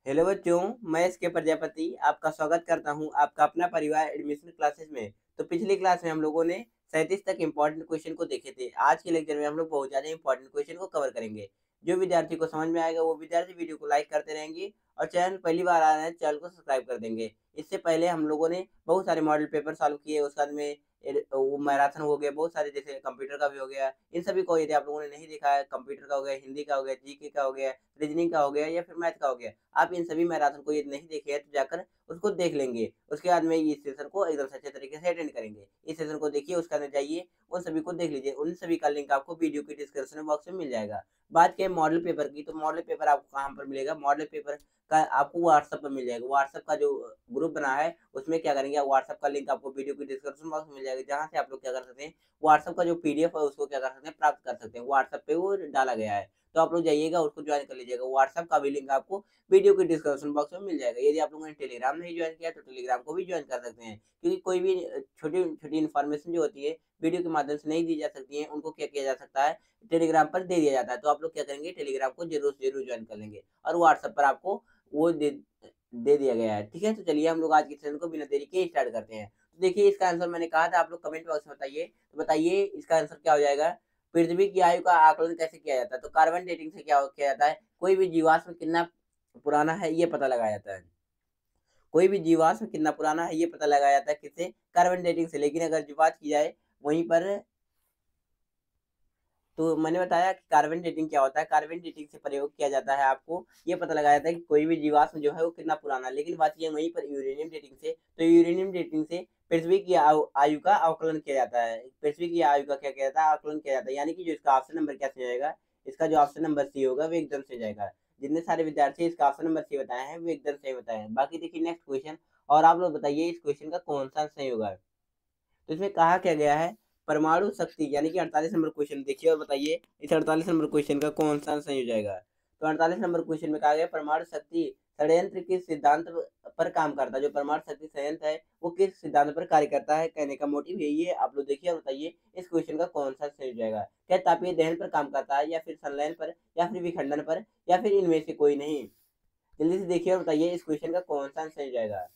Hello बच्चों, मैं SK Prajapati आपका स्वागत करता हूं आपका अपना परिवार एडमिशन क्लासेस में। तो पिछली क्लास में हम लोगों ने 37 तक इम्पोर्टेंट क्वेश्चन को देखे थे। आज के लेक्चर में हम लोग बहुत ज़्यादा इम्पोर्टेंट क्वेश्चन को कवर करेंगे। जो विद्यार्थी को समझ में आएगा वो विद्यार्थी वीडियो को लाइक करते रहेंगे और चैनल पहली बार आ रहा है चैनल को सब्सक्राइब कर देंगे। इससे पहले हम लोगों ने बहुत सारे मॉडल पेपर सॉल्व किए, उसके बाद में वो मैराथन हो गया, बहुत सारे जैसे कंप्यूटर का भी हो गया। इन सभी को यदि आप लोगों ने नहीं देखा है, कंप्यूटर का हो गया, हिंदी का हो गया, जीके का हो गया, रीजनिंग का हो गया या फिर मैथ का हो गया, आप इन सभी मैराथन को यदि नहीं देखे हैं तो जाकर उसको देख लेंगे। उसके बाद में इस सेशन को एकदम से अच्छे तरीके से अटेंड करेंगे। इस सेशन को देखिए, उसके अंदर जाइए, उन सभी को देख लीजिए। उन सभी का लिंक आपको वीडियो के डिस्क्रिप्शन बॉक्स में मिल जाएगा। बात करें मॉडल पेपर की, तो मॉडल पेपर आपको कहाँ पर मिलेगा? मॉडल पेपर का आपको व्हाट्सएप पर मिल जाएगा। व्हाट्सएप का जो ग्रुप बना है उसमें क्या करेंगे, व्हाट्सएप का लिंक आपको वीडियो के डिस्क्रिप्शन बॉक्स में मिल जाएगा, जहाँ से आप लोग क्या कर सकते हैं, व्हाट्सएप का जो पीडीएफ है उसको क्या कर सकते हैं, प्राप्त कर सकते हैं। व्हाट्सएप पे वो डाला गया है, तो आप लोग जाइएगा, उसको ज्वाइन कर लीजिएगा। व्हाट्सएप का भी लिंक आपको वीडियो के डिस्क्रिप्शन बॉक्स में मिल जाएगा। यदि आप लोगों ने टेलीग्राम नहीं ज्वाइन किया तो टेलीग्राम को भी ज्वाइन कर सकते हैं, क्योंकि कोई भी छोटी छोटी इन्फॉर्मेशन जो होती है वीडियो के माध्यम से नहीं दी जा सकती है, उनको क्या किया जा सकता है, टेलीग्राम पर दे दिया जाता है। तो आप लोग क्या करेंगे, टेलीग्राम को जरूर से जरूर ज्वाइन कर लेंगे और व्हाट्सएप पर आपको वो दे दिया गया है। ठीक है, तो चलिए हम लोग आज के सेशन को बिना देरी के स्टार्ट करते हैं। तो देखिए, इसका आंसर मैंने कहा था, आप लोग कमेंट बॉक्स में बताइए। तो बताइए इसका आंसर क्या हो जाएगा। पृथ्वी की आयु का आकलन कैसे किया जाता है? तो कार्बन डेटिंग से क्या किया जाता है, कोई भी जीवाश्म कितना पुराना है ये पता लगाया जाता है। कोई भी जीवाश्म कितना पुराना है ये पता लगाया जाता है किससे? कार्बन डेटिंग से। लेकिन अगर जो बात की जाए वहीं पर, तो मैंने बताया कि कार्बन डेटिंग क्या होता है। कार्बन डेटिंग से प्रयोग किया जाता है, आपको ये पता लगाया जाता है कि कोई भी जीवाश्म जो है वो कितना पुराना है। लेकिन बात ये वहीं पर यूरेनियम डेटिंग से, तो यूरेनियम डेटिंग से पृथ्वी की आयु का आकलन किया जाता है। पृथ्वी की आयु का क्या किया जाता है, आकलन किया जाता है। यानी कि जो इसका ऑप्शन नंबर क्या हो जाएगा, इसका जो ऑप्शन नंबर सी होगा वो एकदम से जाएगा। जितने सारे विद्यार्थी इसका ऑप्शन नंबर सी बताए हैं वो एकदम सही बताए हैं। बाकी देखिए नेक्स्ट क्वेश्चन, और आप लोग बताइए इस क्वेश्चन का कौन सा सही होगा। तो इसमें कहा क्या गया है, परमाणु शक्ति, यानी कि 48 नंबर क्वेश्चन देखिए और बताइए इस 48 नंबर क्वेश्चन का कौन सा सही हो जाएगा। तो 48 नंबर क्वेश्चन में कहा गया परमाणु शक्ति षड्यंत्र किस सिद्धांत पर काम करता है। जो परमाणु शक्ति संयंत्र है वो किस सिद्धांत पर कार्य करता है, कहने का मोटिव यही है। आप लोग देखिए और बताइए इस क्वेश्चन का कौन सा सही हो जाएगा। क्या तापीय दहन पर काम करता है, या फिर संलयन पर, या फिर विखंडन पर, या फिर इनमें से कोई नहीं? जल्दी से देखिए और बताइए इस क्वेश्चन का कौन सा सही हो जाएगा।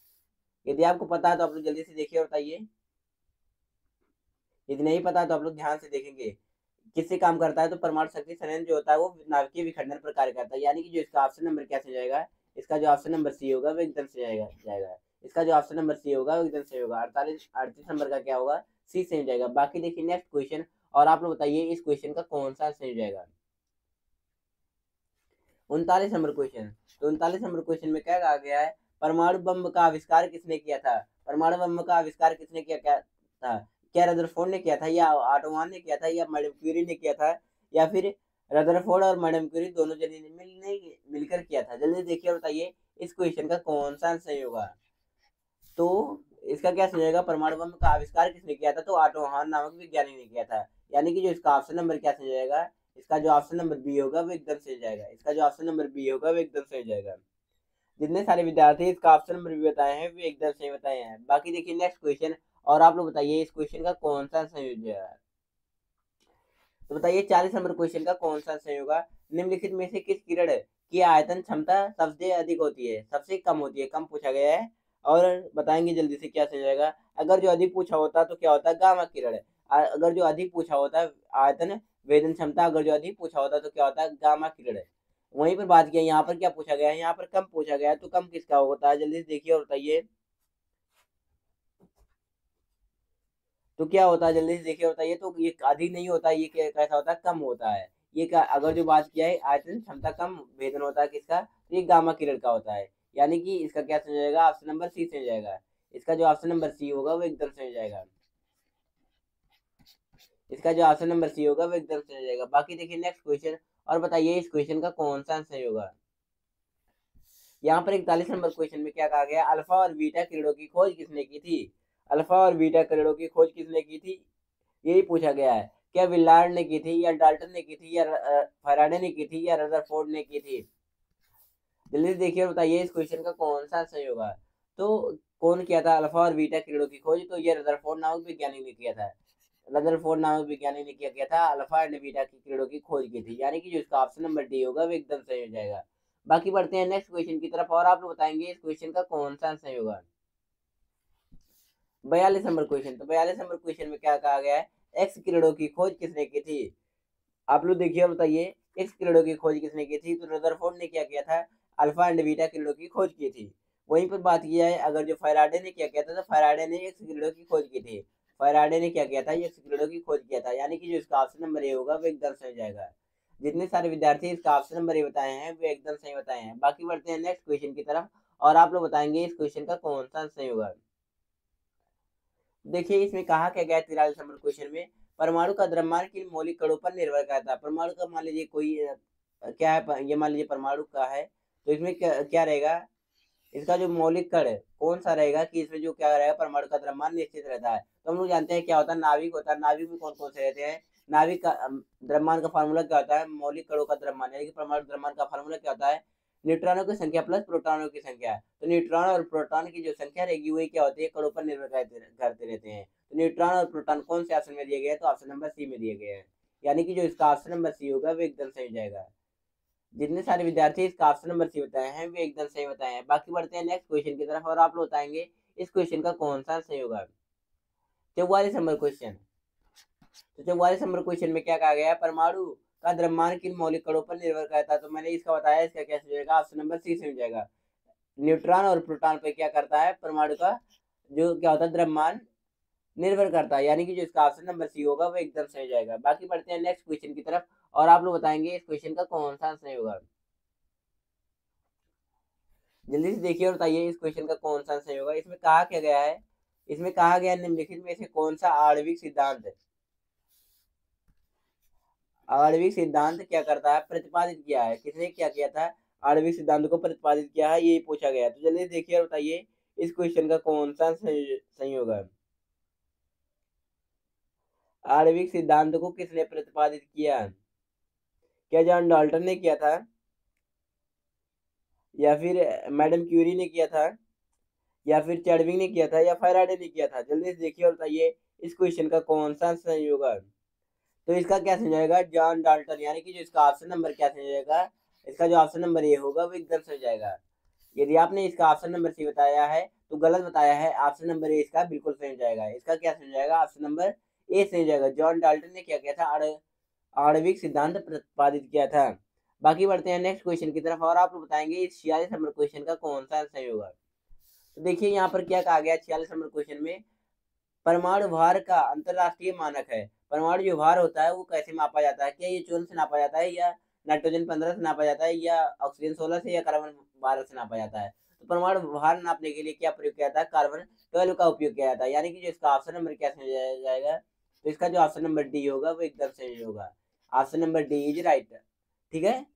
यदि आपको पता है तो आप लोग जल्दी से देखिए और बताइए, यदि नहीं पता तो आप लोग ध्यान से देखेंगे। किससे काम करता है, तो परमाणु शक्ति संयंत्र जो होता है वो नाभिकीय विखंडन पर कार्य करता है। यानी कि जो इसका ऑप्शन नंबर क्या से जाएगा, इसका जो ऑप्शन नंबर सी होगा वो एकदम से जाएगा। इसका जो ऑप्शन नंबर सी होगा वो एकदम सही होगा। 38 नंबर का क्या होगा, सी सही हो जाएगा। बाकी देखिए नेक्स्ट क्वेश्चन, और आप लोग बताइए इस क्वेश्चन का कौन सा सही हो जाएगा। 39 नंबर क्वेश्चन, तो 39 नंबर क्वेश्चन में क्या कहा गया है, परमाणु बम का आविष्कार किसने किया था? परमाणु बम का आविष्कार किसने किया क्या था? क्या रदरफोर्ड ने किया था, या ऑटोमान ने किया था, या मैडम क्यूरी ने किया था, या फिर रदरफोर्ड और मैडम क्यूरी दोनों जने ने मिलकर किया था? जल्दी देखिए और बताइए इस क्वेश्चन का कौन सा सही होगा। तो इसका क्या सही होगा, परमाणु बम का आविष्कार किसने किया था? तो ऑटो हान नामक विज्ञानी ने किया था। यानी कि जो इसका ऑप्शन नंबर क्या सही जाएगा, इसका जो ऑप्शन नंबर बी होगा वो एकदम सही जाएगा। इसका जो ऑप्शन नंबर बी होगा वो एकदम सही जाएगा। जितने सारे विद्यार्थी इसका ऑप्शन नंबर बी बताए हैं वो एकदम सही बताए हैं। बाकी देखिए नेक्स्ट क्वेश्चन, और आप लोग बताइए इस क्वेश्चन का कौन सा सही जाएगा। तो बताइए 40 नंबर क्वेश्चन का कौन सा सही होगा। निम्नलिखित में से किस किरण की आयतन क्षमता सबसे अधिक होती है, सबसे कम होती है? कम पूछा गया है, और बताएंगे जल्दी से क्या सही जाएगा। अगर जो अधिक पूछा होता तो क्या होता, गामा किरण। अगर जो अधिक पूछा होता आयतन वेदन क्षमता, अगर जो अधिक पूछा होता तो क्या होता है, गामा किरण। वहीं पर बात किया, यहाँ पर क्या पूछा गया है, यहाँ पर कम पूछा गया है, तो कम किसका होता है, जल्दी से देखिए और बताइए। तो क्या होता है, जल्दी से देखिए बताइए। तो ये अधिक नहीं होता, ये कैसा होता है, कम होता है। ये क्या, अगर जो बात किया है आयतन क्षमता कम भेदन होता है किसका, तो ये गामा किरण का होता है। यानी कि इसका क्या सही जाएगा, ऑप्शन नंबर सी से जाएगा। इसका जो ऑप्शन नंबर सी होगा वो एकदम सही जाएगा। इसका जो ऑप्शन नंबर सी होगा वो एकदम सही जाएगा। बाकी देखिए नेक्स्ट क्वेश्चन, और बताइए इस क्वेश्चन का कौन सा सही होगा। यहाँ पर 41 नंबर क्वेश्चन में क्या कहा गया, अल्फा और बीटा किरणों की खोज किसने की थी? अल्फा और बीटा किरणों की खोज किसने की थी, यही पूछा गया है। क्या विलार्ड ने की थी, या डाल्टन ने की थी, या फैराडे ने की थी, या रदरफोर्ड ने की थी? जल्दी से देखिए और बताइए इस क्वेश्चन का कौन सा सही होगा। तो कौन किया था अल्फा और बीटा किरणों की खोज, तो ये रदरफोर्ड नामक वैज्ञानिक ने किया था। रदरफोर्ड नामक वैज्ञानिक ने क्या किया था, अल्फा एंड बीटा की किरणों की खोज की थी। यानी कि जो इसका ऑप्शन नंबर डी होगा वो एकदम सही हो जाएगा। बाकी बढ़ते हैं नेक्स्ट क्वेश्चन की तरफ और आप लोग बताएंगे इस क्वेश्चन का कौन सा आंसर होगा। 42 नंबर क्वेश्चन। तो 42 नंबर क्वेश्चन में क्या कहा गया है, एक्स किरणों की खोज किसने की थी। आप लोग देखिए और बताइए एक्स किरणों की खोज किसने की थी। तो रदरफोर्ड ने क्या किया था, अल्फा एंड बीटा किरणों की खोज की थी। वहीं पर बात की जाए अगर जो फैराडे ने क्या किया था, तो फैराडे ने एक्स किरणों की खोज की थी। फैराडे ने क्या किया था, एक्स किरणों की खोज किया था, यानी कि जो इसका ऑप्शन नंबर ए होगा वो एकदम सही हो जाएगा। जितने सारे विद्यार्थी इसका ऑप्शन नंबर ए बताए हैं वो एकदम सही बताए हैं। बाकी बढ़ते हैं नेक्स्ट क्वेश्चन की तरफ और आप लोग बताएंगे इस क्वेश्चन का कौन सा सही होगा। देखिए इसमें कहा क्या गया है 43 नंबर क्वेश्चन में, परमाणु का द्रव्यमान किन मौलिक कणों पर निर्भर करता है। परमाणु का मान लीजिए कोई क्या है, ये मान लीजिए परमाणु का है, तो इसमें क्या क्या रहेगा, इसका जो मौलिक कण कौन सा रहेगा कि इसमें जो क्या रहेगा, परमाणु का द्रव्यमान निश्चित रहता है। तो हम लोग जानते हैं क्या होता है, नाभिक होता है। नाभिक में कौन कौन से रहते हैं, नाभिक का द्रव्यमान का फार्मूला क्या होता है, मौलिक कणों का द्रव्यमान यानी कि परमाणु द्रव्यमान का फार्मूला क्या होता है, न्यूट्रॉनों की संख्या प्लस प्रोटॉनों की संख्या। तो न्यूट्रॉन और प्रोटॉन की जो संख्या रहेगी वही क्या होती है, कणों पर निर्भर करते रहते हैं। तो न्यूट्रॉन और प्रोटॉन कौन से ऑप्शन में दिए गए हैं, तो ऑप्शन नंबर सी में दिए गए हैं, यानी कि जो इसका ऑप्शन नंबर सी होगा वो एकदम सही हो जाएगा। जितने सारे विद्यार्थी इसका ऑप्शन नंबर सी बताए हैं वे एकदम सही बताए हैं। बाकी बढ़ते हैं नेक्स्ट क्वेश्चन की तरफ और आप लोग बताएंगे इस क्वेश्चन का कौन सा सही होगा। 44 नंबर क्वेश्चन। तो 44 नंबर क्वेश्चन में क्या कहा गया है, परमाणु का द्रव्यमान किन मौलिक कणों पर निर्भर करता है। तो मैंने इसका बताया, इसका क्या हो जाएगा, ऑप्शन नंबर सी से हो जाएगा। न्यूट्रॉन और प्रोटॉन पे क्या करता है, परमाणु का जो क्या होता है द्रव्यमान निर्भर करता है, यानी कि जो इसका ऑप्शन नंबर सी होगा वो एकदम सही हो जाएगा। बाकी बढ़ते हैं नेक्स्ट क्वेश्चन की तरफ और आप लोग बताएंगे इस क्वेश्चन का कौन सा सही होगा। जल्दी से देखिए और बताइए इस क्वेश्चन का कौन सा सही होगा। इसमें कहा क्या गया है, इसमें कहा गया निम्नलिखित में से कौन सा आणविक सिद्धांत, आणविक सिद्धांत क्या करता है, प्रतिपादित किया है, किसने क्या किया था, आणविक सिद्धांत को प्रतिपादित किया है, ये पूछा गया है। तो जल्दी से देखिए और बताइए इस क्वेश्चन का कौन सा सही होगा। आणविक सिद्धांत को किसने प्रतिपादित किया, क्या जॉन डाल्टन ने किया था, या फिर मैडम क्यूरी ने किया था, या फिर चार्विंग ने किया था, या फैराडे ने किया था। जल्दी से देखिए और बताइए इस क्वेश्चन का कौन सा सही होगा। तो इसका क्या सही जाएगा, जॉन डाल्टन, यानी कि जो इसका ऑप्शन नंबर क्या सही जाएगा, इसका जो ऑप्शन नंबर ए होगा वो एकदम सही जाएगा। यदि आपने इसका ऑप्शन नंबर सी बताया है तो गलत बताया है, ऑप्शन नंबर ए इसका बिल्कुल सही जाएगा। इसका क्या सही जाएगा, ऑप्शन नंबर ए सही जाएगा। जॉन डाल्टन ने क्या किया था, आणविक सिद्धांत प्रतिपादित किया था। बाकी बढ़ते हैं नेक्स्ट क्वेश्चन की तरफ और आप लोग बताएंगे इस 46 नंबर क्वेश्चन का कौन सा सही होगा। तो देखिए यहाँ पर क्या कहा गया 46 नंबर क्वेश्चन में, परमाणु भार का अंतरराष्ट्रीय मानक है। परमाणु जो भार होता है वो कैसे मापा जाता है, क्या ये चूर्ण से नापा जाता है, या नाइट्रोजन 15 से नापा जाता है, या ऑक्सीजन 16 से, या कार्बन 12 से नापा जाता है। तो परमाणु भार नापने के लिए क्या प्रयोग किया जाता है, कार्बन 12 का उपयोग किया जाता है, यानी कि जो इसका ऑप्शन नंबर क्या सही जाएगा, तो इसका जो ऑप्शन नंबर डी होगा वो एकदम सही होगा। Option number D is right. ठीक है,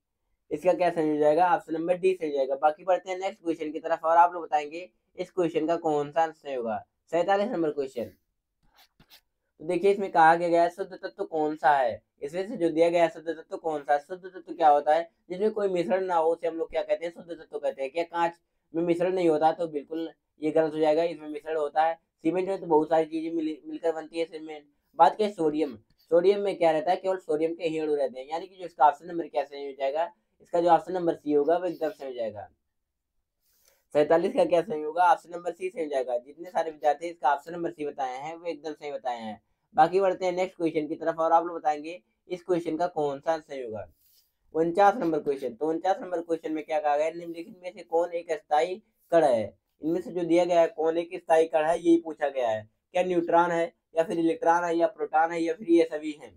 इसका क्या सही हो जाएगा, ऑप्शन नंबर डी सही हो जाएगा। बाकी बढ़ते हैं नेक्स्ट क्वेश्चन की तरफ और आप लोग बताएंगे इस क्वेश्चन का कौन सा सही होगा। 47 नंबर क्वेश्चन। तो देखिए इसमें कहा गया है शुद्ध तत्व कौन सा है, इसमें से जो दिया गया है शुद्ध तत्व कौन सा है। शुद्ध तत्व क्या होता है, जिसमें कोई मिश्रण ना हो उसे हम लोग क्या कहते हैं, शुद्ध तत्व कहते हैं। क्या कांच में मिश्रण नहीं होता, तो बिल्कुल ये गलत हो जाएगा, इसमें मिश्रण होता है। सीमेंट में तो बहुत सारी चीजें मिलकर बनती है सीमेंट। बात करें सोडियम, सोडियम में क्या रहता है, केवल सोडियम के ही अणु रहते हैं, यानी कि जो इसका ऑप्शन नंबर क्या सही हो जाएगा, इसका जो ऑप्शन नंबर सी होगा वो एकदम सही हो जाएगा। 47 का क्या सही होगा, ऑप्शन नंबर सी सही हो जाएगा। जितने सारे विद्यार्थी इसका ऑप्शन नंबर सी बताए हैं वो एकदम सही बताए हैं। बाकी बढ़ते हैं नेक्स्ट क्वेश्चन की तरफ और आप लोग बताएंगे इस क्वेश्चन का कौन सा सही होगा। 49 नंबर क्वेश्चन। तो 49 नंबर क्वेश्चन में क्या कहा गया है, निम्नलिखित में से कौन एक स्थायी कण है। इनमें से जो दिया गया है कौन एक स्थायी कण है यही पूछा गया है। क्या न्यूट्रॉन है, या फिर इलेक्ट्रॉन है, या प्रोटॉन है, या फिर ये सभी हैं।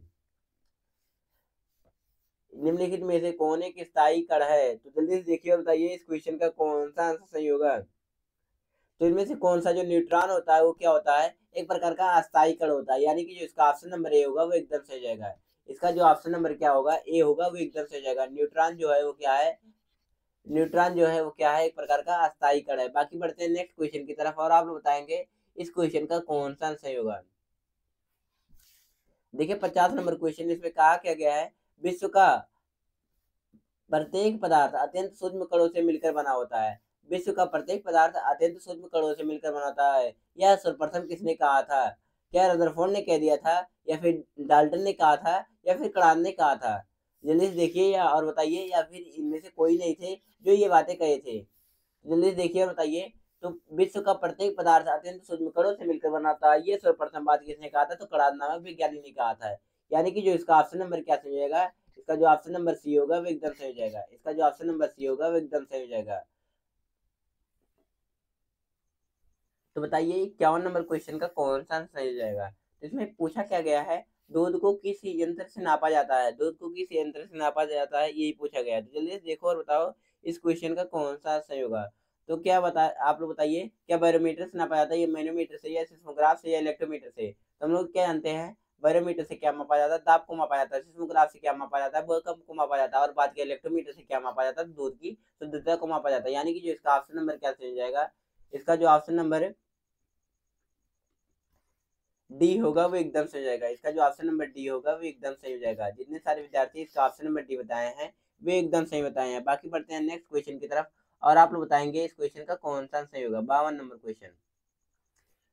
निम्नलिखित में से कौन एक स्थायी कण है, तो जल्दी से देखिए और बताइए इस क्वेश्चन का कौन सा आंसर सही होगा। तो इनमें से कौन सा जो न्यूट्रॉन होता है वो क्या होता है, एक प्रकार का अस्थायी कण होता है, यानी कि जो इसका ऑप्शन नंबर ए होगा वो एकदम सही जाएगा। इसका जो ऑप्शन नंबर क्या होगा, ए होगा, वो एकदम सही जाएगा। न्यूट्रॉन जो है वो क्या है, न्यूट्रॉन जो है वो क्या है, एक प्रकार का अस्थायी कण है। बाकी बढ़ते हैं नेक्स्ट क्वेश्चन की तरफ और आप लोग बताएंगे इस क्वेश्चन का कौन सा सही होगा। देखिए 50 नंबर क्वेश्चन, इसमें कहा क्या गया है, विश्व का प्रत्येक पदार्थ अत्यंत सूक्ष्म कणों से मिलकर बना होता है। विश्व का प्रत्येक पदार्थ अत्यंत सूक्ष्म कणों से मिलकर बना होता है। यह सर्वप्रथम किसने कहा था, क्या रदरफोर्ड ने कह दिया था, या फिर डाल्टन ने कहा था, या फिर कणाद ने कहा था। जल्दी से देखिए या और बताइए, या फिर इनमें से कोई नहीं थे जो ये बातें कहे थे। जल्दी से देखिए और बताइए। तो विश्व का प्रत्येक पदार्थ अत्यंत सूक्ष्म कणों से मिलकर बनाता है, ये सर्वप्रथम बात किसने कहा था? तो कणाद नामक विज्ञानी ने कहा था। यानी कि जो इसका ऑप्शन नंबर क्या सही हो जाएगा? इसका जो ऑप्शन नंबर सी होगा वो एकदम सही हो जाएगा। इसका जो ऑप्शन नंबर सी होगा वो एकदम सही हो जाएगा। तो बताइए 51 नंबर क्वेश्चन का कौन सा आंसर सही हो जाएगा? तो इसमें पूछा क्या गया है, दूध को किस यंत्र से नापा जाता है? दूध को किस यंत्र से नापा जाता है, यही पूछा गया है। तो जल्दी से देखो और बताओ इस क्वेश्चन का कौन सा सही होगा। तो क्या बता आप लोग बताइए, क्या बैरोमीटर से नापा जाता है, या मैनोमीटर से, या सिस्मोग्राफ से, या इलेक्ट्रोमीटर से? तो हम लोग क्या जानते हैं, बैरोमीटर से क्या मापा जाता है? ताप को मापा जाता है। सिस्मोग्राफ से क्या मापा जाता है? भूकंप को मापा जाता है। और बात की इलेक्ट्रोमीटर से क्या मापा जाता है? दूध की शुद्धता को मापा जाता है। यानी कि जो इसका ऑप्शन नंबर क्या सही हो जाएगा, इसका जो ऑप्शन नंबर डी होगा वो एकदम सही हो जाएगा। इसका जो ऑप्शन नंबर डी होगा वो एकदम सही हो जाएगा। जितने सारे विद्यार्थी इसका ऑप्शन नंबर डी बताए हैं वे एकदम सही बताए हैं। बाकी बढ़ते हैं नेक्स्ट क्वेश्चन की तरफ, और आप लोग बताएंगे इस क्वेश्चन का कौन सा सही होगा। 52 नंबर क्वेश्चन।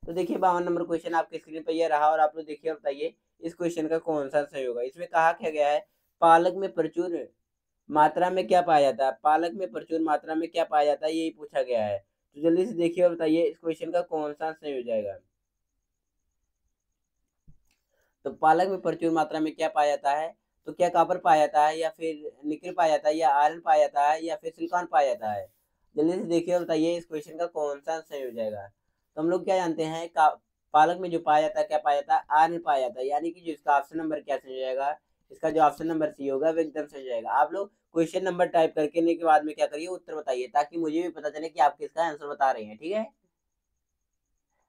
तो देखिए 52 नंबर क्वेश्चन आपके स्क्रीन पर यह रहा, और आप लोग देखिए और बताइए इस क्वेश्चन का कौन सा सही होगा। इसमें कहा क्या गया है, पालक में प्रचुर मात्रा में क्या पाया जाता है? पालक में प्रचुर मात्रा में क्या पाया जाता है, यही पूछा गया है। तो जल्दी से देखिए और बताइए इस क्वेश्चन का कौन सा सही हो जाएगा। तो पालक में प्रचुर मात्रा में क्या पाया जाता है? तो क्या कॉपर पाया जाता है, या फिर निकेल पाया जाता है, या आयरन पाया जाता है, या फिर सिलिकॉन पाया जाता है? जल्दी से देखिए और बताइए इस क्वेश्चन का कौन सा सही हो जाएगा। तो हम लोग क्या जानते हैं, पालक में जो पाया जाता है क्या पाया जाता है? आयरन पाया जाता है। यानी कि जो इसका ऑप्शन नंबर क्या सही हो जाएगा, इसका जो ऑप्शन नंबर सी होगा वो एकदम सही हो जाएगा। आप लोग क्वेश्चन नंबर टाइप करके के बाद में क्या करिए, उत्तर बताइए, ताकि मुझे भी पता चले कि आप किसका आंसर बता रहे हैं। ठीक है,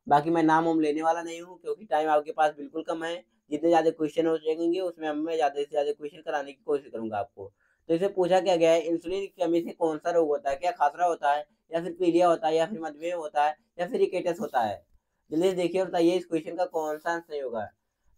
बाकी मैं नाम वाम लेने वाला नहीं हूँ, क्योंकि टाइम आपके पास बिल्कुल कम है। जितने ज़्यादा क्वेश्चन हो जाएंगे उसमें मैं ज़्यादा से ज़्यादा क्वेश्चन कराने की कोशिश करूंगा आपको। तो इसे पूछा क्या गया है, इंसुलिन की कमी से कौन सा रोग होता है? क्या खासरा होता है, या फिर पीलिया होता है, या फिर मधुमेह होता है, या फिर रिकेटस होता है? जल्दी से देखिए और बताइए इस क्वेश्चन का कौन सा आंसर होगा।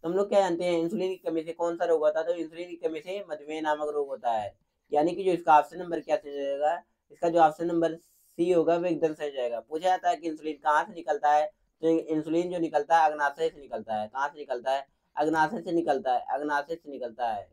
तो हम लोग क्या जानते हैं, इंसुलिन की कमी से कौन सा रोग होता है? तो इंसुलिन की कमी से मधुमेह नामक रोग होता है। यानी कि जो इसका ऑप्शन नंबर क्या सही जाएगा, इसका जो ऑप्शन नंबर सी होगा वो एकदम सही जाएगा। पूछा जाता है कि इंसुलिन कहाँ से निकलता है? तो इंसुलिन जो निकलता है अग्नाशय से निकलता है। कहाँ से निकलता है? अग्नाशय से निकलता है। अग्नाशय से निकलता है।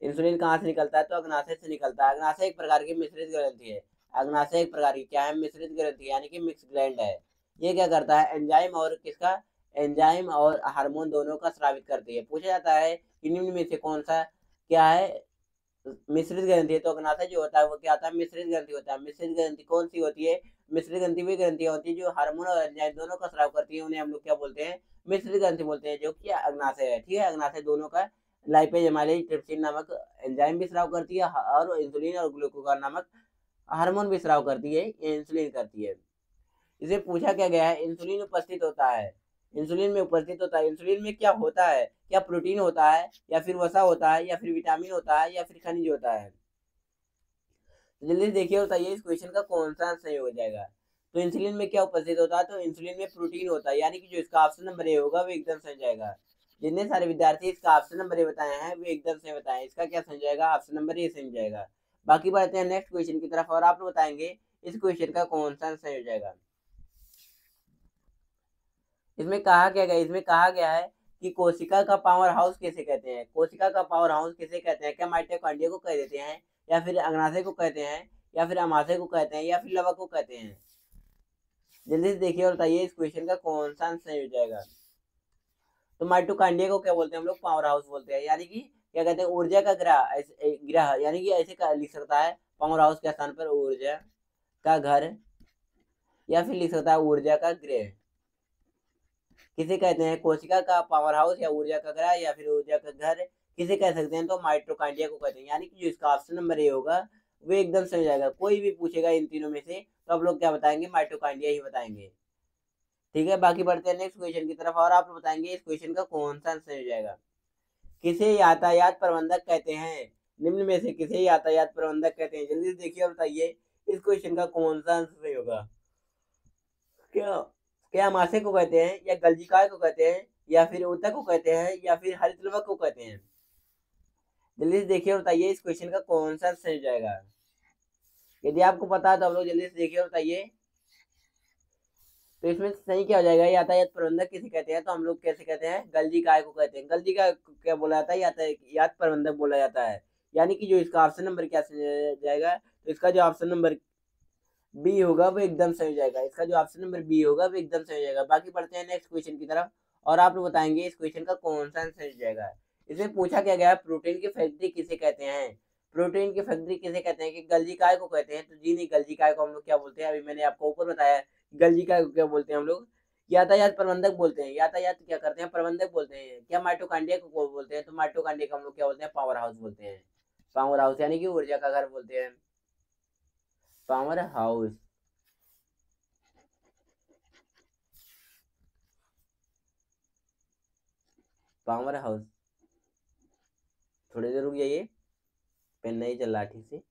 इंसुलिन कहाँ से निकलता है? तो अग्नाशय से निकलता है। अग्नाशय एक प्रकार की मिश्रित ग्रंथि है। अग्नाशय एक प्रकार की क्या है? मिश्रित ग्रंथि, यानी कि मिक्स ग्लैंड है। ये क्या करता है, एंजाइम और किसका, एंजाइम और हार्मोन दोनों का स्रावित करती है। पूछा जाता है कि निम्न में से कौन सा क्या है, मिश्रित ग्रंथि है? तो अग्नाशय जो होता है वो क्या होता है, मिश्रित ग्रंथि होता है। मिश्रित ग्रंथि कौन सी होती है? मिश्रित ग्रंथि वी ग्रंथियां होती है जो हार्मोन और एंजाइम दोनों का स्राव करती है, उन्हें हम लोग क्या बोलते हैं, मिश्रित ग्रंथि बोलते हैं, जो कि अग्नाशय है। ठीक है, अग्नाशय दोनों का लाइपेज एमाइलेज ट्रिप्सिन नामक एंजाइम भी स्राव करती है, और इंसुलिन और ग्लूकागॉन नामक हार्मोन भी स्राव करती है, ये इंसुलिन करती है। इसे पूछा क्या गया है, इंसुलिन उपस्थित होता है, इंसुलिन में उपस्थित होता है। इंसुलिन में क्या होता है, क्या प्रोटीन होता है, या फिर वसा होता है, या फिर विटामिन होता है, या फिर खनिज होता है? जल्दी से देखिए और बताइए इस क्वेश्चन का कौन सा सही हो जाएगा। तो इंसुलिन में क्या उपस्थित होता है? तो इंसुलिन में प्रोटीन होता है। यानी कि जो इसका ऑप्शन नंबर ए होगा वो एकदम सही जाएगा। जितने सारे विद्यार्थी इसका ऑप्शन नंबर ए बताए हैं वो एकदम सही बताएं। इसका क्या सही जाएगा, ऑप्शन नंबर ए सही जाएगा। बाकी बढ़ते हैं नेक्स्ट क्वेश्चन की तरफ, और आप लोग बताएंगे इस क्वेश्चन का कौन सा सही हो जाएगा। इसमें कहा क्या गया, इसमें कहा गया है कि कोशिका का पावर हाउस किसे कहते हैं? कोशिका का पावर हाउस किसे कहते हैं? क्या माइटोकॉन्ड्रिया को कह देते हैं, या फिर अग्नाशय को कहते हैं, या फिर अमाशय को कहते हैं, या फिर लवक को कहते हैं? जल्दी से देखिए और बताइए इस क्वेश्चन का कौन सा आंसर सही हो जाएगा। तो माइटोकॉन्ड्रिया को क्या बोलते हैं हम लोग, पावर हाउस बोलते हैं। यानी कि क्या कहते हैं, ऊर्जा का ग्रह, ग्रह, यानी कि ऐसे लिख सकता है पावर हाउस के स्थान पर ऊर्जा का घर, या फिर लिख सकता है ऊर्जा का गृह। किसे कहते हैं, कोशिका का पावर हाउस, या ऊर्जा का ग्रह, या फिर ऊर्जा का घर, किसे कह सकते हैं? तो माइटोकॉन्ड्रिया को कहते हैं। यानी कि जो इसका ऑप्शन नंबर ए होगा वो एकदम सही हो जाएगा। कोई भी पूछेगा इन तीनों में से तो आप लोग क्या बताएंगे, माइटोकॉन्ड्रिया ही बताएंगे। ठीक है, बाकी बढ़ते हैं नेक्स्ट क्वेश्चन की तरफ, और आप लोग बताएंगे इस क्वेश्चन का कौन सा आंसर हो जाएगा। किसे यातायात प्रबंधक कहते हैं? निम्न में से किसे यातायात प्रबंधक कहते हैं? जल्दी से देखिए और बताइए इस क्वेश्चन का कौन सा आंसर सही होगा। क्या क्या अमाशय को कहते हैं, या गल्जिका को कहते हैं, या फिर ऊतक को कहते हैं, या फिर हरितलवक को कहते हैं? जल्दी से देखिए और बताइए इस क्वेश्चन का कौन सा सही हो जाएगा। यदि आपको पता है तो आप लोग जल्दी से देखिए और बताइए तो इसमें सही क्या हो जाएगा, यातायात प्रबंधक किसे कहते हैं, तो हम लोग कैसे कहते हैं, गलजी काय को कहते हैं। गलजी काय को क्या बोला जाता है, यातायात प्रबंधक बोला जाता है। यानी कि जो इसका ऑप्शन नंबर क्या जाएगा, तो इसका जो ऑप्शन नंबर बी होगा वो एकदम सही हो जाएगा। इसका जो ऑप्शन नंबर बी होगा वो एकदम सही हो जाएगा। बाकी पढ़ते हैं नेक्स्ट क्वेश्चन की तरफ, और आप लोग बताएंगे इस क्वेश्चन का कौन सा आंसर हो जाएगा। इसमें पूछा क्या गया है, प्रोटीन की फैक्ट्री किसे कहते हैं। प्रोटीन की फैक्ट्री किसे कहते हैं, कि गलजी काय को कहते हैं, तो जी नहीं, गलजी काय को हम लोग क्या बोलते हैं, अभी मैंने आपको ऊपर बताया। गलजी काय को क्या बोलते हैं हम लोग, यातायात प्रबंधक बोलते हैं। यातायात क्या करते हैं, प्रबंधक बोलते हैं। क्या माइटोकांड्रिया को बोलते हैं, तो माइटोकांड्रिया को हम लोग क्या बोलते हैं, पावर हाउस बोलते हैं। पावर हाउस यानी कि ऊर्जा का घर बोलते हैं, पावर हाउस। Power house. थोड़ी देर रुक जाइए, पेन नहीं चल रहा ठीक से।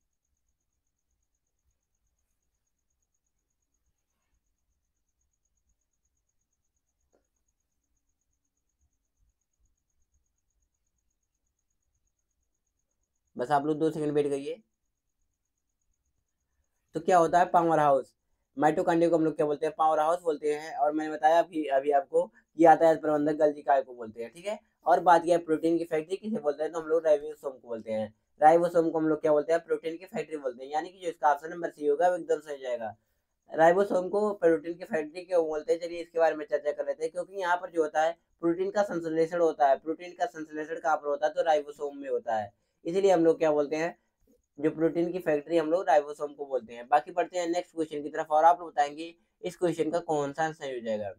बस आप लोग 2 सेकंड वेट करिए। तो क्या होता है पावर हाउस, माइटोकांड्रिया को हम लोग क्या बोलते हैं, पावर हाउस बोलते हैं। और मैंने बताया अभी अभी आपको कि यातायात प्रबंधक गलजी काय को बोलते हैं, ठीक है। और बात किया प्रोटीन की फैक्ट्री किसे बोलते हैं, तो हम लोग राइबोसोम को बोलते हैं। राइबोसोम को हम लोग क्या बोलते हैं, प्रोटीन की फैक्ट्री बोलते हैं। यानी कि जो इसका ऑप्शन नंबर सी होगा वो एकदम सही जाएगा। राइबोसोम को प्रोटीन की फैक्ट्री क्यों बोलते हैं, चलिए इसके बारे में चर्चा कर लेते हैं। क्योंकि यहाँ पर जो होता है प्रोटीन का संश्लेषण होता है। प्रोटीन का संश्लेषण कहाँ पर होता है, तो राइबोसोम में होता है। इसीलिए हम लोग क्या बोलते हैं, जो प्रोटीन की फैक्ट्री हम लोग राइबोसोम को बोलते हैं। बाकी पढ़ते हैं नेक्स्ट क्वेश्चन की तरफ, और आप लोग बताएंगे इस क्वेश्चन का कौन सा आंसर हो जाएगा।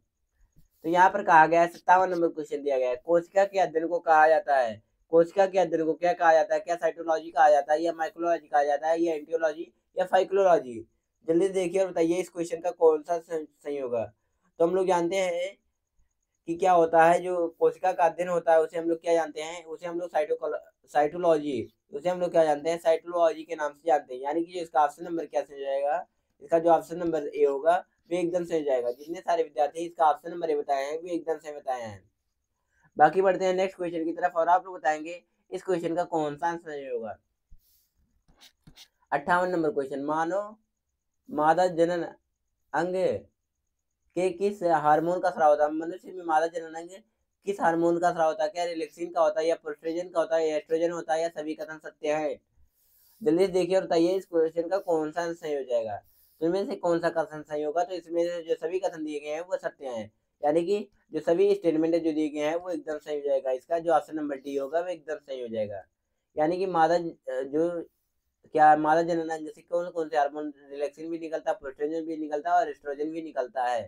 तो यहाँ पर कहा गया है, 57 नंबर क्वेश्चन दिया गया है, कोशिका के अध्ययन को कहा जाता है। कोशिका के अध्ययन को क्या कहा जाता है, क्या साइटोलॉजी कहा जाता है, या माइक्रोलॉजी कहा जाता है, या एंटियोलॉजी, या फाइकोलॉजी। जल्दी से देखिए और बताइए इस क्वेश्चन का कौन सा सही होगा। तो हम लोग जानते हैं कि क्या होता है, जो कोशिका का अध्ययन होता है उसे हम लोग क्या जानते हैं, उसे हम लोग साइटोलॉजी, उसे हम लोग क्या जानते हैं, साइटोलॉजी के नाम से जानते हैं। यानी कि जो इसका ऑप्शन नंबर क्या सही जाएगा, इसका जो ऑप्शन नंबर ए होगा वो एकदम सही जाएगा। जितने सारे विद्यार्थी इसका ऑप्शन नंबर ए बताए हैं वो एकदम सही बताए हैं। बाकी बढ़ते हैं नेक्स्ट क्वेश्चन की तरफ, और आप लोग बताएंगे इस क्वेश्चन का कौन सा आंसर सही होगा। 58 नंबर क्वेश्चन, मानो मादा जनन अंग के किस हार्मोन का स्राव होता है। मनुष्य में मादा जनन अंग किस हार्मोन का स्राव होता है, क्या रिलैक्सिन का होता है, या प्रोस्ट्रेजन का होता है, या एस्ट्रोजन होता है, या सभी कथन सत्य है। जल्दी से देखिए और बताइए इस क्वेश्चन का कौन सा सही हो जाएगा। तो इनमें से कौन सा कथन सही होगा, तो इसमें से जो सभी कथन दिए गए हैं वो सत्य हैं। यानी कि जो सभी स्टेटमेंट जो दिए गए हैं वो एकदम सही हो जाएगा। इसका जो ऑप्शन नंबर डी होगा वो एकदम सही हो जाएगा। यानी कि मादा जो क्या मादा जननांग से कौन कौन से हार्मोन, रिलैक्सिन भी निकलता है, प्रोस्टेजन भी निकलता है, और एस्ट्रोजन भी निकलता है।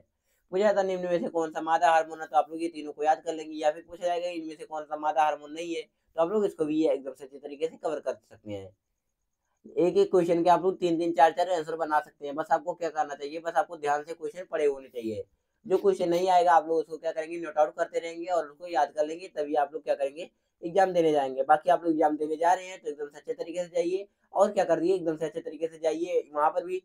पूछा जाता निम्न में से कौन सा मादा हार्मोन है, तो आप लोग ये तीनों को याद कर लेंगे। या फिर पूछा जाएगा इनमें से कौन सा मादा हार्मोन नहीं है, तो आप लोग इसको भी एकदम सही तरीके से कवर कर सकते हैं। एक एक क्वेश्चन के आप लोग 3 3 4 4 आंसर बना सकते हैं। बस आपको क्या करना चाहिए, बस आपको ध्यान से क्वेश्चन पढ़े होने चाहिए। जो क्वेश्चन नहीं आएगा आप लोग उसको क्या करेंगे, नोट आउट करते रहेंगे और उसको याद कर लेंगे, तभी आप लोग क्या करेंगे, एग्जाम देने जाएंगे। बाकी आप लोग एग्जाम देने जा रहे हैं तो एकदम से अच्छे तरीके से जाइए, और क्या कर रही है, एकदम से अच्छे तरीके से जाइए। वहां पर भी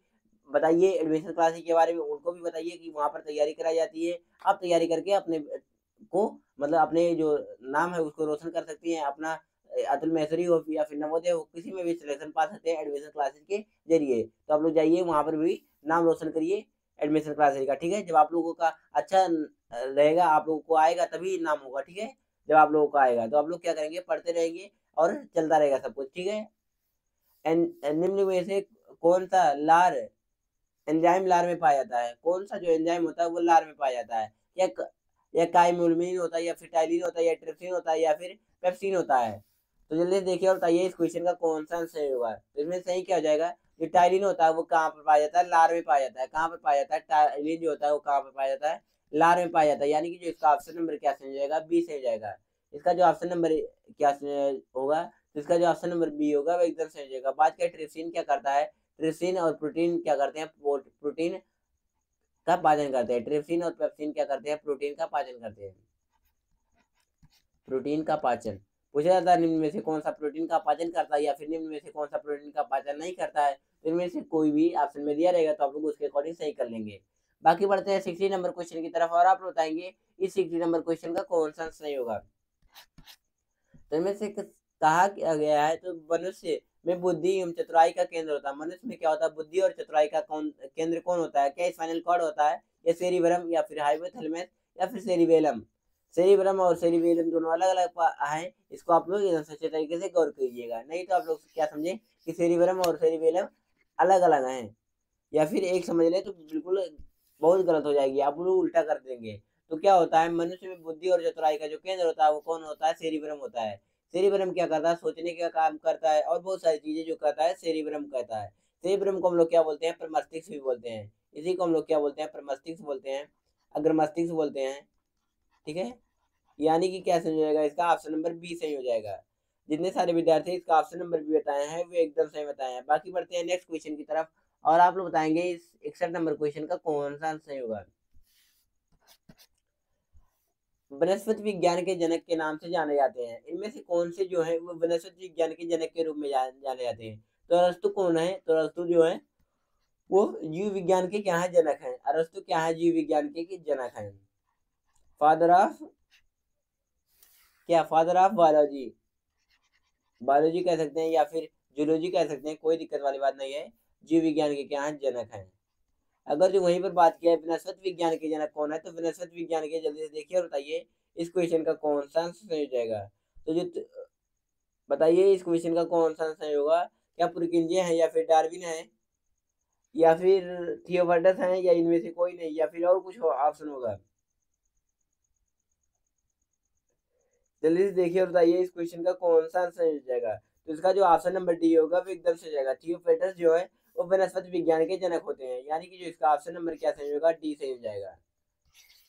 बताइए एडमिशन क्लासेस के बारे में, उनको भी बताइए कि वहां पर तैयारी कराई जाती है। आप तैयारी करके अपने को मतलब अपने जो नाम है उसको रोशन कर सकती हैं। अपना अतुल महसरी हो या फिर नवोदय हो, किसी में भी सिलेक्शन पा सकते हैं एडमिशन क्लासेस के जरिए। तो आप लोग जाइए वहां पर भी नाम रोशन करिए एडमिशन क्लासेस का, ठीक है। जब आप लोगों का अच्छा रहेगा, आप लोगों को आएगा तभी नाम होगा, ठीक है। जब आप लोगों को आएगा तो आप लोग क्या करेंगे, पढ़ते रहेंगे और चलता रहेगा सब कुछ, ठीक है। निम्न में से कौन सा लार एंजाइम लार में पाया जाता है, कौन सा जो एंजाइम होता है वो लार में पाया जाता है। या काइमुलमिन होता है, या फिर टाइलिन होता है, या ट्रिप्सिन होता है, या फिर पेप्सिन होता है। तो जल्दी से देखिए और बताइए इस क्वेश्चन का कौन सा सही होगा। तो इसमें सही क्या हो जाएगा, जो टाइलिन होता है वो कहाँ पर पाया जाता है, लार में पाया जाता है। कहाँ पर पाया जाता है, टाइलिन जो होता है वो कहाँ पर पाया जाता है, लार में पाया जाता है। यानी कि जो इसका ऑप्शन नंबर क्या सही हो जाएगा, बी सही हो जाएगा। इसका जो ऑप्शन नंबर क्या होगा, तो इसका जो ऑप्शन नंबर बी होगा वो एकदम सही हो जाएगा। बात क्या, ट्रिप्सिन क्या करता है, ट्रिप्सिन और प्रोटीन क्या करते हैं, प्रोटीन का पाचन करते हैं। ट्रिप्सिन और पेप्सिन क्या करते हैं, प्रोटीन का पाचन करते हैं। प्रोटीन का पाचन पूछा जाता है, निम्न में से कौन सा प्रोटीन का पाचन करता है, या फिर निम्न में से कौन सा प्रोटीन का पाचन नहीं करता है। तो इनमें से कोई भी ऑप्शन में दिया रहेगा तो आप लोग उसके अकॉर्डिंग सही कर लेंगे। बाकी बढ़ते हैं 60 नंबर क्वेश्चन की तरफ, और आप बताएंगे इस 60 नंबर क्वेश्चन का कौन सा सही होगा। तो इनमें से कहा गया है, तो मनुष्य में बुद्धि एवं चतुराई का केंद्र होता है। मनुष्य में क्या होता है, बुद्धि और चतुराई का केंद्र कौन होता है? क्या स्पाइनल कॉर्ड होता है, या सेरिबरम, या फिर हाइपोथैलेमस, या फिर सेरिबेलम? सेरिबरम और सेरिबेलम दोनों अलग अलग हैं, इसको आप लोग एकदम सच्चे तरीके से गौर कीजिएगा, नहीं तो आप लोग क्या समझे कि सेरिबरम और सेरिबेलम अलग अलग हैं, या फिर एक समझ लें तो बिल्कुल बहुत गलत हो जाएगी, आप लोग उल्टा कर देंगे। तो क्या होता है, मनुष्य में बुद्धि और चतुराई का जो केंद्र होता है वो कौन होता है? सेरिब्रम होता है। सेरिब्रम क्या करता है? सोचने का काम करता है और बहुत सारी चीजें जो करता है सेरिब्रम कहता है। सेरिब्रम को हम लोग क्या बोलते हैं? प्रमस्तिष्क भी बोलते हैं। इसी को हम लोग क्या बोलते हैं? प्रमस्तिष्क बोलते हैं, अग्र मस्तिष्क बोलते हैं। ठीक है, यानी कि क्या सही हो जाएगा इसका? ऑप्शन नंबर बी सही हो जाएगा। जितने सारे विद्यार्थी इसका ऑप्शन नंबर बी बताए हैं वे एकदम सही बताए हैं। बाकी बढ़ते हैं नेक्स्ट क्वेश्चन की तरफ, और आप लोग बताएंगे इस 61 नंबर क्वेश्चन का कौन सा आंसर सही होगा। वनस्पति विज्ञान के जनक के नाम से जाने जाते हैं, इनमें से कौन से जो है वो वनस्पति विज्ञान के जनक के रूप में जाने जाते हैं? तो अरस्तु कौन है? तो अरस्तु जो है वो जीव विज्ञान के क्या है? जनक हैं। अरस्तु क्या है? जीव विज्ञान के जनक हैं। फादर ऑफ क्या? फादर ऑफ बायोलॉजी, बायोलॉजी कह सकते हैं या फिर जूलॉजी कह सकते हैं, कोई दिक्कत वाली बात नहीं है। जीव विज्ञान के क्या है? जनक हैं। अगर जो वहीं पर बात किया है वनस्पति विज्ञान के जनक कौन है, तो वनस्पति विज्ञान के जल्दी से देखिए और बताइए इस क्वेश्चन का कौन सा आंसर सही हो जाएगा। तो जो बताइए इस क्वेश्चन का कौन सा आंसर सही होगा? क्या पुरकिंजे हैं, या फिर डार्विन है, या फिर थियोफर्टस हैं, या इनमें से कोई नहीं, या फिर और कुछ ऑप्शन होगा? जल्दी से देखिए और बताइए इस क्वेश्चन का कौन सा आंसर हो जाएगा। तो इसका जो ऑप्शन नंबर डी होगा वो एकदम से हो जाएगा। थियोफर्टस जो है वो वनस्पति विज्ञान के जनक होते हैं, यानी कि जो इसका ऑप्शन नंबर क्या सही होगा? डी सही हो जाएगा।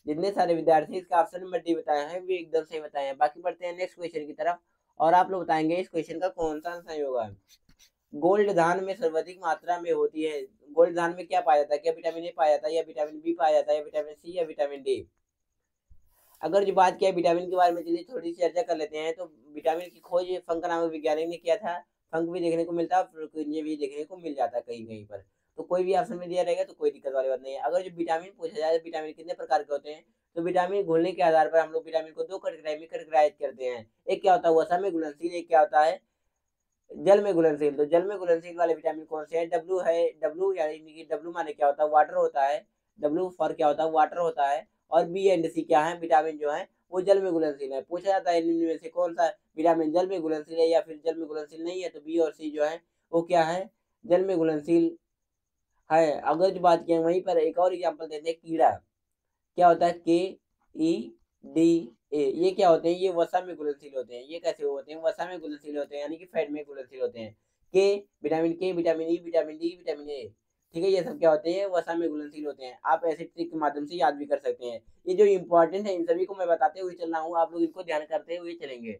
जितने सारे विद्यार्थी इसका ऑप्शन नंबर डी बताए हैं वे एकदम सही बताए हैं। बाकी बढ़ते हैं नेक्स्ट क्वेश्चन की तरफ, और आप लोग बताएंगे इस क्वेश्चन का कौन सा आंसर होगा। गोल्ड धान में सर्वाधिक मात्रा में होती है, गोल्ड धान में क्या पाया जाता है? क्या विटामिन ए पाया जाता है, या विटामिन बी पाया जाता है, या विटामिन सी, या विटामिन डी? अगर जो बात किया विटामिन के बारे में, चलिए थोड़ी सी चर्चा कर लेते हैं। तो विटामिन की खोज फंक नामक वैज्ञानिक ने किया था। फंक भी देखने को मिलता है, प्रोकिंजे भी देखने को मिल जाता है कहीं कहीं पर। तो कोई भी ऑप्शन में दिया रहेगा तो कोई दिक्कत वाली बात नहीं है। अगर जो विटामिन पूछा जाए विटामिन कितने प्रकार के होते हैं, तो विटामिन घुलने के आधार पर हम लोग विटामिन को दो कैटेगरी में कैटेगराइज करते हैं। एक क्या होता है? वसा में घुलनशील, एक क्या होता है? जल में घुलनशील। तो जल में घुलनशील वाले विटामिन कौन से हैं? डब्ल्यू है, डब्ल्यू यानी कि डब्ल्यू माने क्या होता है? वाटर होता है। डब्ल्यू फॉर क्या होता है? वाटर होता है। और बी एंड सी क्या है? विटामिन जो है वो जल में घुलनशील है। पूछा जाता है इनमें से कौन सा विटामिन जल में घुलनशील है या फिर जल में घुलनशील नहीं है, तो बी और सी जो है वो क्या है? जल में घुलनशील है। अगर जो बात किया वहीं पर एक और एग्जाम्पल देते हैं, कीड़ा क्या होता है? KEDA, ये क्या होते हैं? ये वसा में घुलनशील होते हैं। ये कैसे होते हैं? वसा में घुलनशील होते हैं, यानी कि फैट में घुलनशील होते हैं। के, vitamin E, vitamin D, vitamin A, ठीक है, ये सब क्या होते हैं? वसा में घुलनशील होते हैं। आप ऐसे ट्रिक के माध्यम से याद भी कर सकते हैं। ये जो इंपॉर्टेंट है इन सभी को मैं बताते हुए चल रहा हूँ, आप लोग इनको ध्यान करते हुए चलेंगे।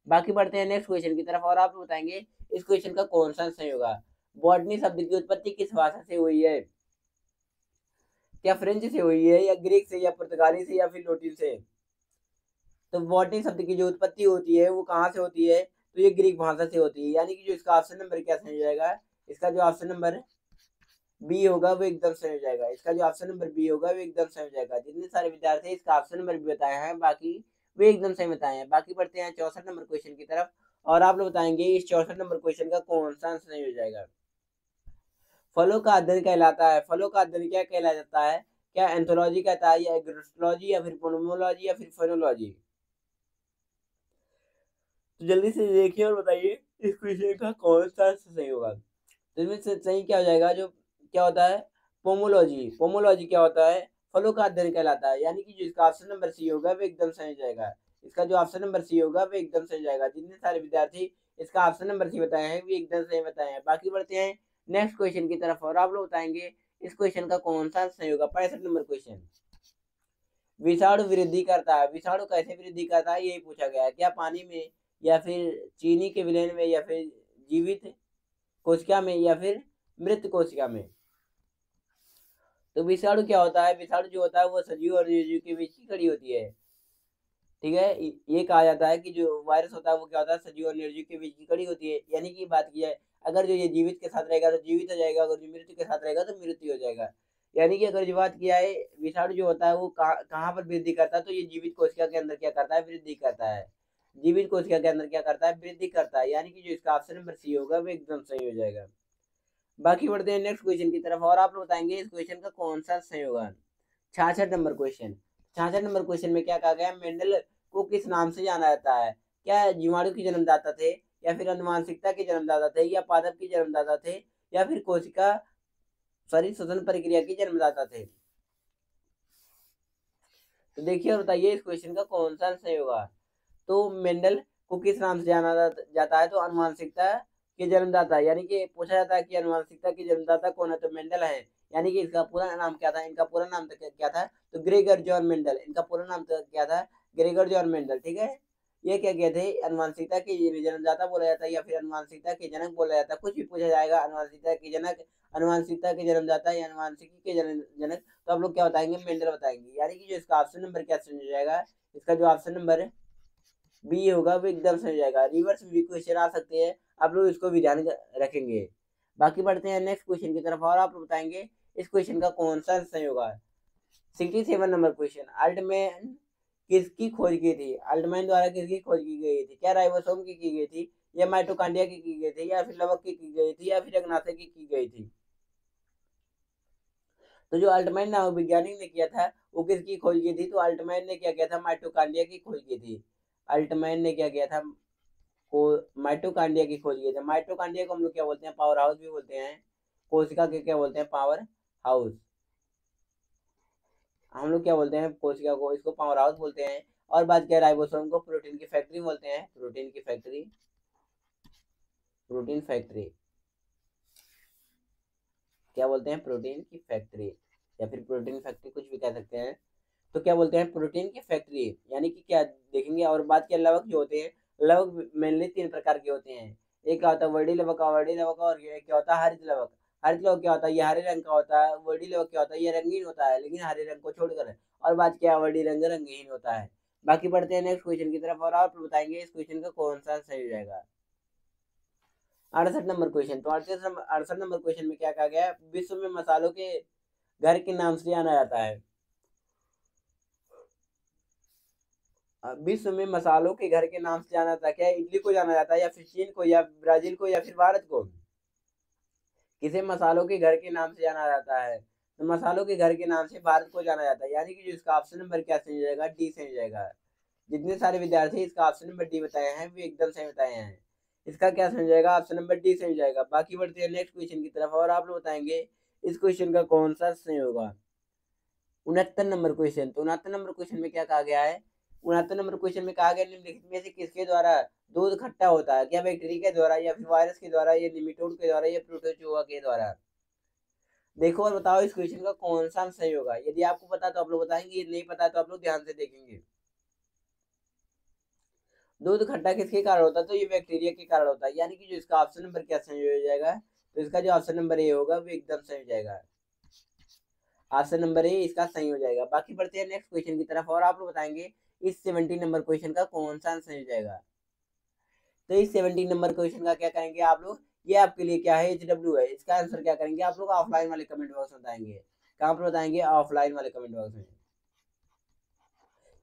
बाकी बढ़ते हैं नेक्स्ट क्वेश्चन की तरफ, और आप बताएंगे इस क्वेश्चन का कौन सा सही होगा। बॉटनी शब्द की उत्पत्ति किस भाषा से हुई है? क्या फ्रेंच से हुई है, या ग्रीक से, या पुर्तगाली से, या फिर लैटिन से? तो बॉटनी शब्द की जो उत्पत्ति होती है वो कहाँ से होती है? तो ये ग्रीक भाषा से होती है, यानी कि जो इसका ऑप्शन नंबर क्या सही हो जाएगा? इसका जो ऑप्शन नंबर बी होगा वो एकदम सही हो जाएगा। इसका जो ऑप्शन नंबर बी होगा वो एकदम सही हो जाएगा। जितने सारे विद्यार्थी इसका ऑप्शन नंबर बी बताए हैं बाकी वे एकदम सही बताए हैं। बाकी बढ़ते हैं 64 नंबर क्वेश्चन की तरफ, और आप लोग बताएंगे इस 64 नंबर क्वेश्चन का कौन सा आंसर सही हो जाएगा। फलों का अध्ययन कहलाता है, फलों का अध्ययन क्या कहला जाता है? क्या एंथोलॉजी कहता है, या एग्रोलॉजी, या फिर पोमोलॉजी, या फिर फेनोलॉजी? तो जल्दी से देखिए और बताइए इस क्वेश्चन का कौन सा आंसर सही होगा। तो इसमें से सही क्या हो जाएगा? जो क्या होता है? पोमोलॉजी। पोमोलॉजी क्या होता है? फलों का अध्ययन कहलाता है, यानी कि जो इसका ऑप्शन नंबर सी होगा वो एकदम सही हो जाएगा। इसका जो ऑप्शन नंबर सी होगा वो एकदम सही हो जाएगा। जितने सारे विद्यार्थी इसका ऑप्शन नंबर सी बताए हैं वो एकदम सही बताए हैं। बाकी बढ़ते हैं नेक्स्ट क्वेश्चन की तरफ, और आप लोग बताएंगे इस क्वेश्चन का कौन सा सही होगा। 65 नंबर क्वेश्चन, विषाणु वृद्धि करता है, विषाणु कैसे वृद्धि करता है यही पूछा गया है। क्या पानी में, या फिर चीनी के विलयन में, या फिर जीवित कोशिका में, या फिर मृत कोशिका में? तो विषाणु क्या होता है? विषाणु जो होता है वो सजीव और निर्जीव के बीच की कड़ी होती है। ठीक है, ये कहा जाता है कि जो वायरस होता है वो क्या होता है? सजीव और निर्जीव के बीच की कड़ी होती है। यानी कि बात की जाए अगर जो ये जीवित के साथ रहेगा तो जीवित हो जाएगा, अगर जो मृत्यु के साथ रहेगा तो मृत्यु हो जाएगा। यानी कि अगर जो बात किया है विषाणु जो होता है वो कहाँ पर वृद्धि करता है, तो ये जीवित कोशिका के अंदर क्या करता है? वृद्धि करता है। जीवित कोशिका के अंदर क्या करता है, वृद्धि करता है, यानी कि जो इसका ऑप्शन नंबर सी होगा वो एकदम सही हो जाएगा। बाकी बढ़ते हैं नेक्स्ट क्वेश्चन की तरफ, और आप लोग बताएंगे इस क्वेश्चन का कौन सा सही होगा। 66 नंबर क्वेश्चन। 66 नंबर क्वेश्चन में क्या कहा गया, मेंडल को किस नाम से जाना जाता है? क्या जीवाणु के जन्मदाता थे, या फिर अनुवांशिकता के जन्मदाता थे, या पादप के जन्मदाता थे, या फिर कोशिका शरीर श्वसन प्रक्रिया के जन्मदाता थे? तो देखिए और बताइए इस क्वेश्चन का कौन सा सही होगा। तो मेंडल को किस नाम से जाना जाता है, तो अनुवांशिकता के जन्मदाता, यानी कि पूछा जाता है कि अनुवांशिकता के जन्मदाता कौन है, तो मेंडल है। यानी कि इसका पूरा नाम क्या था, इनका पूरा नाम तो क्या था, तो ग्रेगर जॉन मेंडल, इनका पूरा नाम तो क्या था, ग्रेगर जॉन मेंडल, ठीक है। ये क्या कहते हैं, अनुवांशिकता के जन्मदाता बोला जाता है, या फिर अनुवांशिकता के जनक बोला जाता है, कुछ भी पूछा जाएगा, अनुवांशिकता के जनक, अनुवांशिकता के जन्मदाता या अनुवांशिकी के जनक, तो आप लोग क्या बताएंगे, मेंडल बताएंगे। यानी कि जो इसका ऑप्शन नंबर क्या चेंज हो जाएगा, इसका जो ऑप्शन नंबर बी होगा वो एकदम सही हो जाएगा। रिवर्स भी क्वेश्चन आ सकते हैं, आप लोग इसको भी ध्यान रखेंगे। बाकी बढ़ते हैं नेक्स्ट क्वेश्चन की तरफ, और आप लोग बताएंगे इस क्वेश्चन का कौन सा सही होगा। 67 नंबर क्वेश्चन, अल्टमैन किसकी खोज की थी, अल्टमैन द्वारा किसकी खोज की गई थी? क्या राइबोसोम की गई थी, या माइटोकांड्रिया की गई थी, या फिर लवक की गई थी, या फिर अग्नाशय की गई थी? तो जो अल्टमैन नामक वैज्ञानिक ने किया था वो किसकी खोज की थी, तो अल्टमैन ने क्या किया था, माइटोकांड्रिया की खोज की थी। अल्टमैन ने क्या किया था, को माइटोकांड्रिया की खोज की थी। माइटोकांड्रिया को हम लोग क्या बोलते हैं, पावर हाउस भी बोलते हैं। कोशिका के क्या बोलते हैं, पावर हाउस। हम लोग क्या बोलते हैं, कोशिका को, इसको पावर हाउस बोलते हैं। और बात किया राइबोसोम को, प्रोटीन की फैक्ट्री बोलते हैं, प्रोटीन की फैक्ट्री, प्रोटीन फैक्ट्री क्या बोलते हैं, प्रोटीन की फैक्ट्री, या फिर प्रोटीन फैक्ट्री कुछ भी कह सकते हैं। तो क्या बोलते हैं, प्रोटीन की फैक्ट्री, यानी कि क्या देखेंगे। और बात किया लवक जो होते हैं, लवक मेनली 3 प्रकार के होते हैं। एक क्या होता है वर्डी लवक, वर्डी लवक, और एक क्या होता है हरित लवक। हरित लवक क्या होता है, ये हरे रंग का होता है। वर्डी लवक क्या होता है, ये रंगीन होता है लेकिन हरे रंग को छोड़कर। और बात किया वर्डी रंग रंगीन होता है। बाकी बढ़ते हैं नेक्स्ट क्वेश्चन की तरफ, और आप बताएंगे इस क्वेश्चन का कौन सा सही हो जाएगा। 68 नंबर क्वेश्चन। तो 68 नंबर क्वेश्चन में क्या कहा गया है, विश्व में मसालों के घर के नाम से जाना जाता है। विश्व में मसालों के घर के नाम से जाना जाता है, क्या इटली को जाना जाता है, या फिर चीन को, या ब्राजील को, या फिर भारत को? किसे मसालों के घर के नाम से जाना जाता है, तो मसालों के घर के नाम से भारत को जाना जाता है। यानी कि जो इसका ऑप्शन नंबर क्या सही हो जाएगा, डी सही हो जाएगा। जितने सारे विद्यार्थी इसका ऑप्शन नंबर डी बताए हैं वो एकदम सही बताए हैं। इसका क्या सही हो जाएगा, ऑप्शन नंबर डी सही हो जाएगा। बाकी बढ़ते हैं नेक्स्ट क्वेश्चन की तरफ, और आप लोग बताएंगे इस क्वेश्चन का कौन सा सही होगा। 69 नंबर क्वेश्चन। तो 69 नंबर क्वेश्चन में क्या कहा गया है, 69 नंबर क्वेश्चन में कहा गया निम्नलिखित में से किसके द्वारा दूध खट्टा होता है? क्या बैक्टीरिया के द्वारा, या फिर वायरस के द्वारा, या निमेटोड के द्वारा, या प्रोटोजोआ के द्वारा? देखो और बताओ इस क्वेश्चन का कौन सा सही होगा। यदि आपको पता तो आप लोग बताएंगे, यदि नहीं पता तो आप लोग ध्यान से देखेंगे। दूध खट्टा किसके कारण होता है, तो ये बैक्टीरिया के कारण होता है। यानी कि जो इसका ऑप्शन नंबर क्या सही हो जाएगा, तो इसका जो ऑप्शन नंबर ए होगा वो एकदम सही हो जाएगा। ऑप्शन नंबर ए इसका सही हो जाएगा। बाकी बढ़ते हैं नेक्स्ट क्वेश्चन की तरफ, और आप लोग बताएंगे इस 70 नंबर क्वेश्चन का कौन सा सही हो जाएगा। तो इस 70 नंबर क्वेश्चन का क्या करेंगे आप लोग, ये आपके लिए क्या है, HW है। इसका आंसर क्या करेंगे आप लोग, ऑफलाइन वाले कमेंट बॉक्स में बताएंगे। कहाँ पर बताएंगे, ऑफलाइन वाले कमेंट बॉक्स में।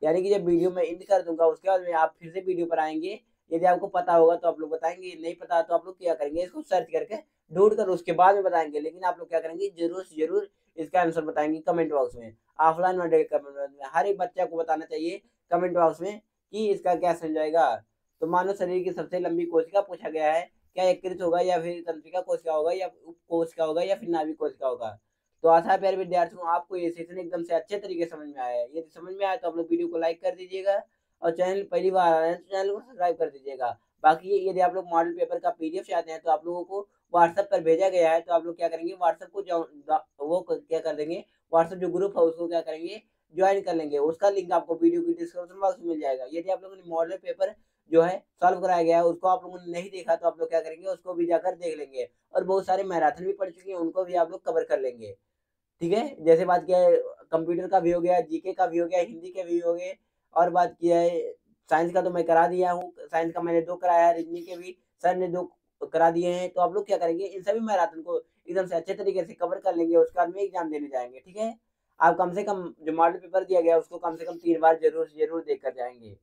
यानी कि जब वीडियो में एंड कर दूंगा उसके बाद में आप फिर से वीडियो पर आएंगे। यदि आपको पता होगा तो आप लोग बताएंगे, नहीं पता तो आप लोग क्या करेंगे, इसको सर्च करके ढूंढ कर उसके बाद में बताएंगे। लेकिन आप लोग क्या करेंगे, जरूर से जरूर इसका आंसर बताएंगे कमेंट बॉक्स में, ऑफलाइन वाले कमेंट बॉक्स में। हर एक बच्चा को बताना चाहिए कमेंट बॉक्स में कि इसका क्या समझाएगा। तो मानव शरीर की सबसे लंबी कोशिका पूछा गया है, क्या यकृत होगा, या फिर तंत्रिका कोशिका होगा, या उप कोशिका होगा, या फिर नाभिक कोशिका होगा? तो आशा है प्यारे विद्यार्थियों आपको ये सेशन एकदम से अच्छे तरीके से समझ में आया है। यदि समझ में आया तो आप लोग वीडियो को लाइक कर दीजिएगा, और चैनल पहली बार आ रहे हैं तो चैनल को सब्सक्राइब कर दीजिएगा। बाकी यदि आप लोग मॉडल पेपर का PDF चाहते हैं तो आप लोगों को व्हाट्सएप पर भेजा गया है। तो आप लोग क्या करेंगे, व्हाट्सएप को क्या कर देंगे, व्हाट्सएप जो ग्रुप है उसको क्या करेंगे, ज्वाइन कर लेंगे। उसका लिंक आपको वीडियो की डिस्क्रिप्शन बॉक्स में मिल जाएगा। यदि आप लोगों ने मॉडल पेपर जो है सॉल्व कराया गया है उसको आप लोगों ने नहीं देखा तो आप लोग क्या करेंगे, उसको भी जाकर देख लेंगे। और बहुत सारे मैराथन भी पढ़ चुके हैं, उनको भी आप लोग कवर कर लेंगे। ठीक है, जैसे बात किया है कंप्यूटर का भी हो गया, जीके का भी हो गया, हिंदी के भी हो गए। और बात किया है साइंस का तो मैं करा दिया हूँ, साइंस का मैंने 2 कराया है, रीजनिंग के भी सर ने 2 करा दिए हैं। तो आप लोग क्या करेंगे, इन सभी मैराथन को एकदम से अच्छे तरीके से कवर कर लेंगे, उसके बाद में एग्जाम देने जाएंगे। ठीक है, आप कम से कम जो मॉडल पेपर दिया गया है उसको कम से कम 3 बार जरूर से जरूर देख कर जाएंगे।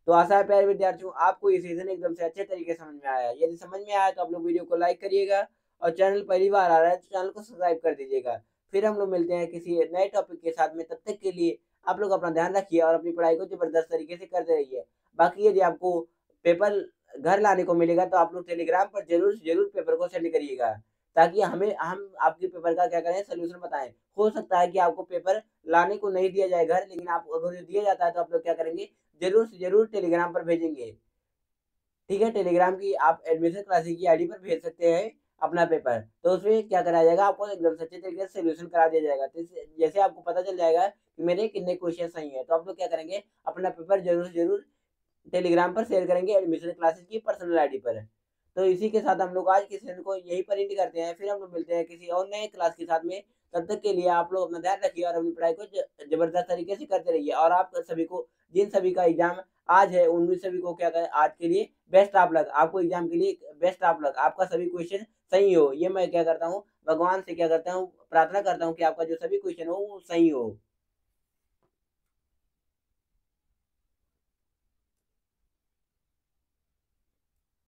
तो आशा है प्यारे विद्यार्थियों आपको ये सीजन एकदम से अच्छे तरीके से समझ में आया। यदि समझ में आया तो आप लोग वीडियो को लाइक करिएगा और चैनल पहली बार आ रहा है तो चैनल को सब्सक्राइब कर दीजिएगा। फिर हम लोग मिलते हैं किसी नए टॉपिक के साथ में, तब तक के लिए आप लोग अपना ध्यान रखिए और अपनी पढ़ाई को जबरदस्त तरीके से करते रहिए। बाकी यदि आपको पेपर घर लाने को मिलेगा तो आप लोग टेलीग्राम पर जरूर जरूर पेपर को सेंड करिएगा, ताकि हम आपके पेपर का क्या करें सोल्यूशन बताएं। हो सकता है कि आपको पेपर लाने को नहीं दिया जाए घर, लेकिन आप अगर दिया जाता है तो आप लोग क्या करेंगे, जरूर से जरूर टेलीग्राम पर भेजेंगे। ठीक है, टेलीग्राम की आप एडमिशन क्लासेस की आईडी पर भेज सकते हैं अपना पेपर। तो उसमें क्या कराया जाएगा, आपको एकदम सच्चे तरीके से सोल्यूशन करा दिया जाएगा। तो जैसे आपको पता चल जाएगा कि मेरे कितने क्वेश्चन सही है, तो आप लोग क्या करेंगे, अपना पेपर जरूर से जरूर टेलीग्राम पर शेयर करेंगे एडमिशन क्लासेस की पर्सनल आईडी पर। तो इसी के साथ हम लोग आज के सेशन को यहीं पर एंड करते हैं। फिर हम लोग मिलते हैं किसी और नए क्लास के साथ में। तब तक के लिए आप लोग अपना ध्यान रखिए और अपनी पढ़ाई को जबरदस्त तरीके से करते रहिए। और आप सभी को, जिन सभी का एग्जाम आज है, उन सभी को क्या करें, आज के लिए बेस्ट ऑफ लक। आपको एग्जाम के लिए बेस्ट ऑफ लक, आपका सभी क्वेश्चन सही हो, ये मैं क्या करता हूँ, भगवान से क्या करता हूँ, प्रार्थना करता हूँ कि आपका जो सभी क्वेश्चन हो वो सही हो।